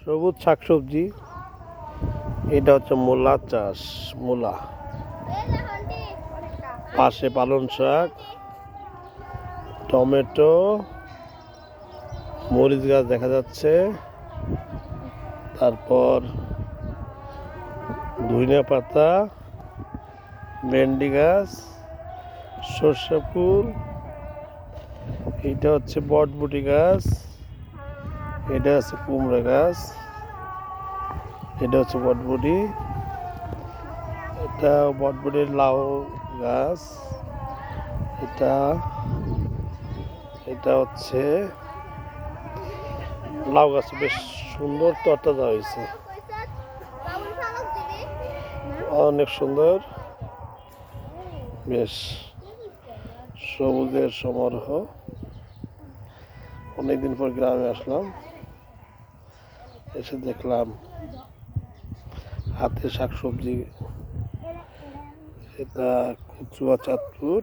সবুজ শাকসবজি। এটা হচ্ছে মূলা চাষ। মূলা, পাশে পালং শাক, টমেটো, মরিচ গাছ দেখা যাচ্ছে, তারপর ধনিয়া পাতা, ভেন্ডি গাছ, সর্ষে ফুল। এটা হচ্ছে বটবুটি গাছ, এটা হচ্ছে কুমড়া গাছ, এটা হচ্ছে বটবুটি, এটা বটবুটির লাউ গাছ, এটা এটা হচ্ছে লাউ গাছ। বেশ সুন্দর তরতাজা হয়েছে, অনেক সুন্দর, বেশ সবুজের সমারোহ। অনেকদিন পর গ্রামে আসলাম, এসে দেখলাম হাতে শাকসবজি। এটা কচুয়া চাঁদপুর।